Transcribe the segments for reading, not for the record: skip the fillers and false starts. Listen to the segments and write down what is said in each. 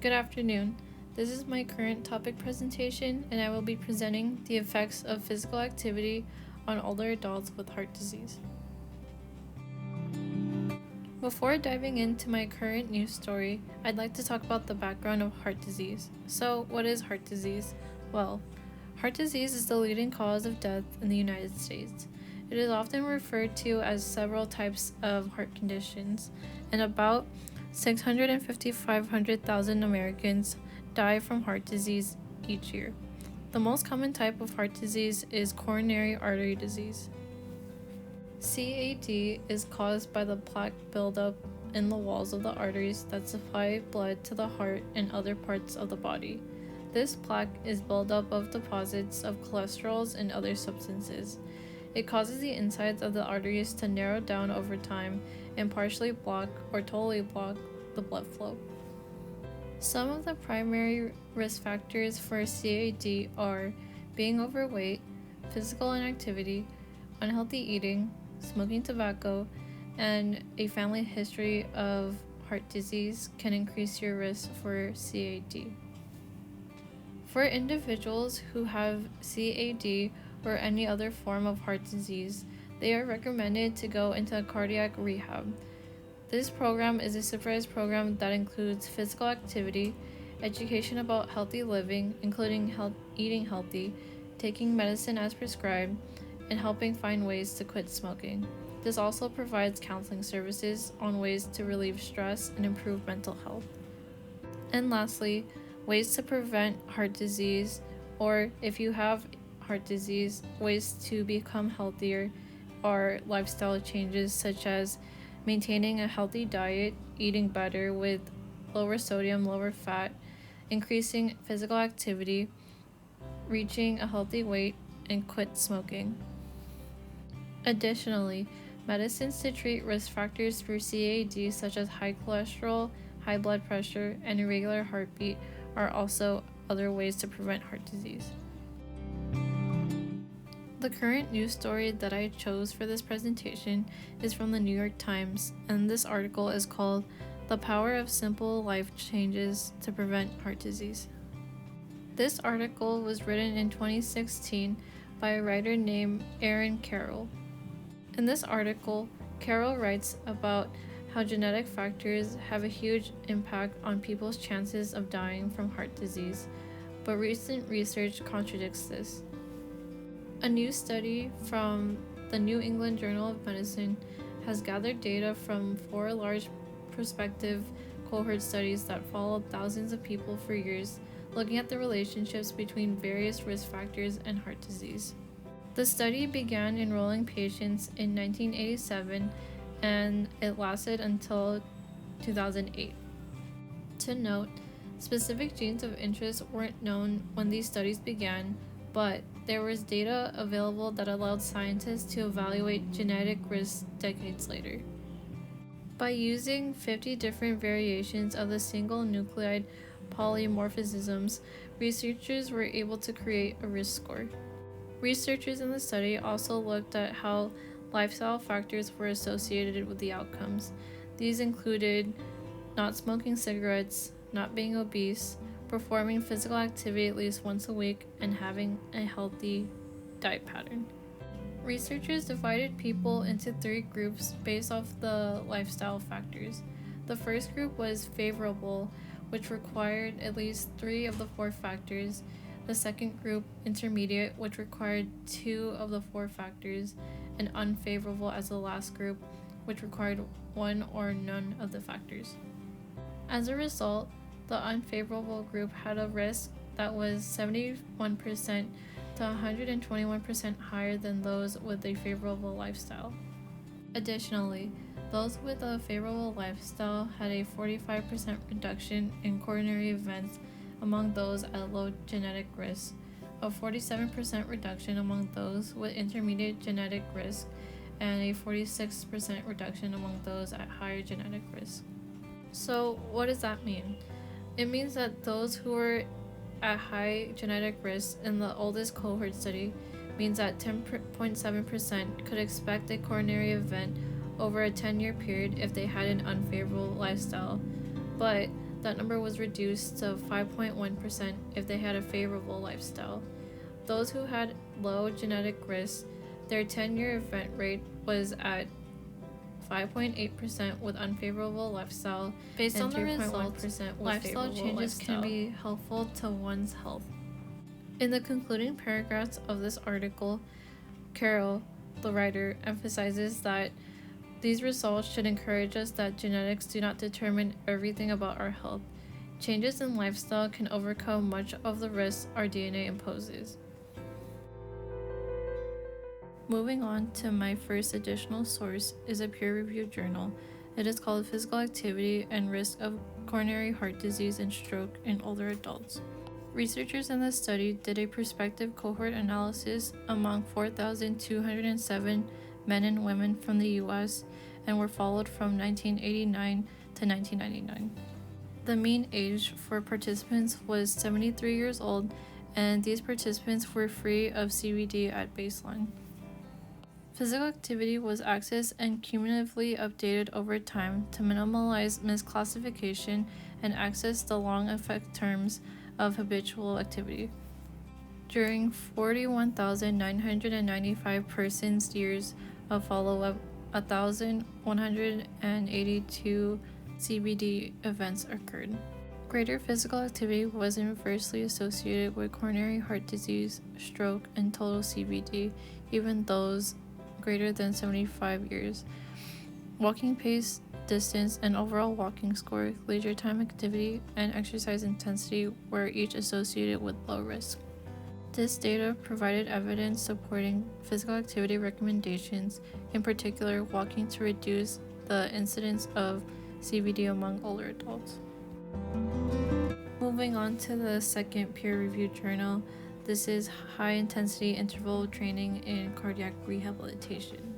Good afternoon. This is my current topic presentation, and I will be presenting the effects of physical activity on older adults with heart disease. Before diving into my current news story, I'd like to talk about the background of heart disease. So, what is heart disease? Well, heart disease is the leading cause of death in the United States. It is often referred to as several types of heart conditions, and about 500,000 Americans die from heart disease each year. The most common type of heart disease is coronary artery disease. CAD is caused by the plaque buildup in the walls of the arteries that supply blood to the heart and other parts of the body. This plaque is buildup of deposits of cholesterols and other substances. It causes the insides of the arteries to narrow down over time and partially block or totally block the blood flow. Some of the primary risk factors for CAD are being overweight, physical inactivity, unhealthy eating, smoking tobacco, and a family history of heart disease can increase your risk for CAD. For individuals who have CAD or any other form of heart disease, they are recommended to go into cardiac rehab. This program is a supervised program that includes physical activity, education about healthy living, including eating healthy, taking medicine as prescribed, and helping find ways to quit smoking. This also provides counseling services on ways to relieve stress and improve mental health. And lastly, ways to prevent heart disease, or if you have heart disease, ways to become healthier are lifestyle changes such as maintaining a healthy diet, eating better with lower sodium, lower fat, increasing physical activity, reaching a healthy weight, and quit smoking. Additionally, medicines to treat risk factors for CAD such as high cholesterol, high blood pressure, and irregular heartbeat are also other ways to prevent heart disease. The current news story that I chose for this presentation is from the New York Times, and this article is called "The Power of Simple Life Changes to Prevent Heart Disease." This article was written in 2016 by a writer named Erin Carroll. In this article, Carroll writes about how genetic factors have a huge impact on people's chances of dying from heart disease, but recent research contradicts this. A new study from the New England Journal of Medicine has gathered data from 4 large prospective cohort studies that followed thousands of people for years, looking at the relationships between various risk factors and heart disease. The study began enrolling patients in 1987 and it lasted until 2008. To note, specific genes of interest weren't known when these studies began, but there was data available that allowed scientists to evaluate genetic risks decades later. By using 50 different variations of the single nucleotide polymorphisms, researchers were able to create a risk score. Researchers in the study also looked at how lifestyle factors were associated with the outcomes. These included not smoking cigarettes, not being obese, performing physical activity at least once a week, and having a healthy diet pattern. Researchers divided people into 3 groups based off the lifestyle factors. The first group was favorable, which required at least 3 of the 4 factors. The second group, intermediate, which required 2 of the 4 factors, and unfavorable as the last group, which required 1 or none of the factors. As a result, the unfavorable group had a risk that was 71% to 121% higher than those with a favorable lifestyle. Additionally, those with a favorable lifestyle had a 45% reduction in coronary events among those at low genetic risk, a 47% reduction among those with intermediate genetic risk, and a 46% reduction among those at higher genetic risk. So, what does that mean? It means that those who were at high genetic risk in the oldest cohort study means that 10.7% could expect a coronary event over a 10-year period if they had an unfavorable lifestyle, but that number was reduced to 5.1% if they had a favorable lifestyle. Those who had low genetic risk, their 10-year event rate was at 5.8% with unfavorable lifestyle. Based on the results, lifestyle changes can be helpful to one's health. In the concluding paragraphs of this article, Carol, the writer, emphasizes that these results should encourage us that genetics do not determine everything about our health. Changes in lifestyle can overcome much of the risks our DNA imposes. Moving on to my first additional source is a peer-reviewed journal. It is called Physical Activity and Risk of Coronary Heart Disease and Stroke in Older Adults. Researchers in this study did a prospective cohort analysis among 4,207 men and women from the US and were followed from 1989 to 1999. The mean age for participants was 73 years old, and these participants were free of CVD at baseline. Physical activity was accessed and cumulatively updated over time to minimize misclassification and access the long effect terms of habitual activity. During 41,995 persons' years of follow-up, 1,182 CVD events occurred. Greater physical activity was inversely associated with coronary heart disease, stroke, and total CVD, even those greater than 75 years. Walking pace, distance, and overall walking score, leisure time activity, and exercise intensity were each associated with low risk. This data provided evidence supporting physical activity recommendations, in particular walking, to reduce the incidence of CVD among older adults. Moving on to the second peer-reviewed journal, this is High Intensity Interval Training in Cardiac Rehabilitation.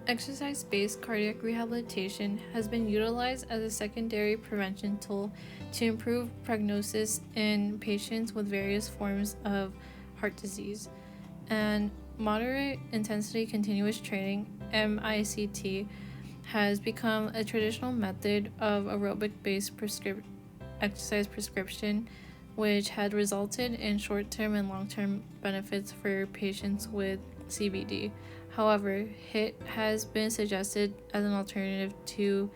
Exercise-based cardiac rehabilitation has been utilized as a secondary prevention tool to improve prognosis in patients with various forms of heart disease. And moderate intensity continuous training, MICT, has become a traditional method of aerobic-based exercise prescription, which had resulted in short-term and long-term benefits for patients with CVD. However, HIIT has been suggested as an alternative to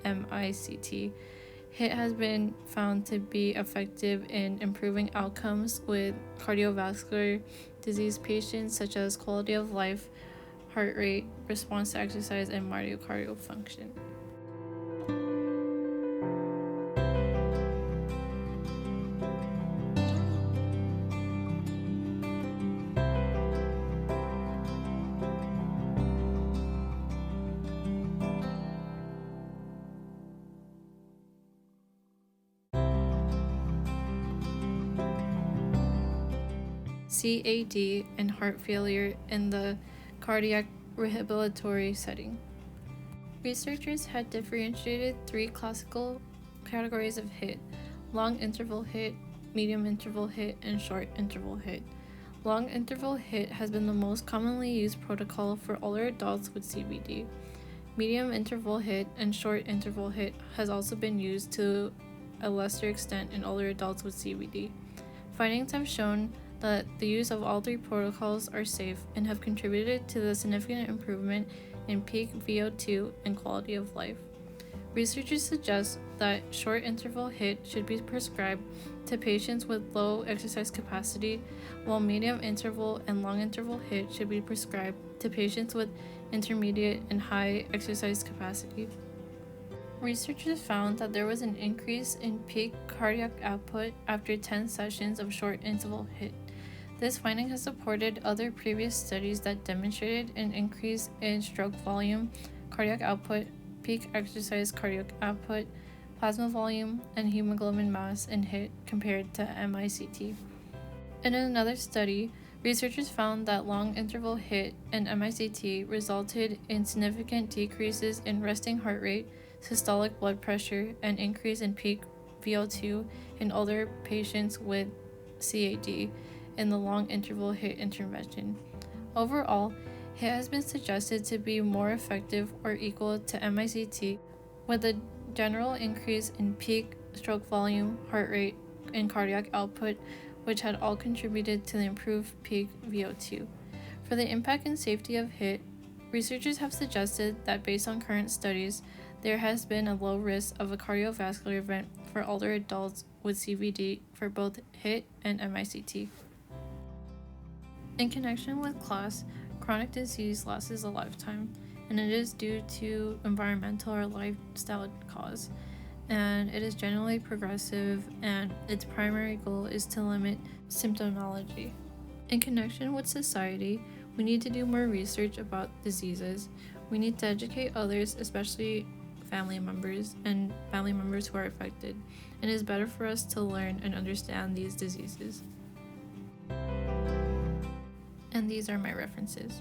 MICT. HIIT has been found to be effective in improving outcomes with cardiovascular disease patients, such as quality of life, heart rate, response to exercise, and myocardial function. CAD and heart failure in the cardiac rehabilitory setting. Researchers had differentiated three classical categories of HIIT: long interval HIIT, medium interval HIIT, and short interval HIIT. Long interval HIIT has been the most commonly used protocol for older adults with CVD. Medium interval HIIT and short interval HIIT has also been used to a lesser extent in older adults with CVD. Findings have shown that the use of all three protocols are safe and have contributed to the significant improvement in peak VO2 and quality of life. Researchers suggest that short interval HIIT should be prescribed to patients with low exercise capacity, while medium interval and long interval HIIT should be prescribed to patients with intermediate and high exercise capacity. Researchers found that there was an increase in peak cardiac output after 10 sessions of short interval HIIT. This finding has supported other previous studies that demonstrated an increase in stroke volume, cardiac output, peak exercise cardiac output, plasma volume, and hemoglobin mass in HIIT compared to MICT. In another study, researchers found that long interval HIIT and MICT resulted in significant decreases in resting heart rate, systolic blood pressure, and increase in peak VO2 in older patients with CAD in the long interval HIIT intervention. Overall, HIIT has been suggested to be more effective or equal to MICT, with a general increase in peak stroke volume, heart rate, and cardiac output, which had all contributed to the improved peak VO2. For the impact and safety of HIIT, researchers have suggested that based on current studies, there has been a low risk of a cardiovascular event for older adults with CVD for both HIIT and MICT. In connection with class, chronic disease lasts a lifetime, and it is due to environmental or lifestyle cause, and it is generally progressive, and its primary goal is to limit symptomology. In connection with society, we need to do more research about diseases. We need to educate others, especially family members who are affected, and it is better for us to learn and understand these diseases. And these are my references.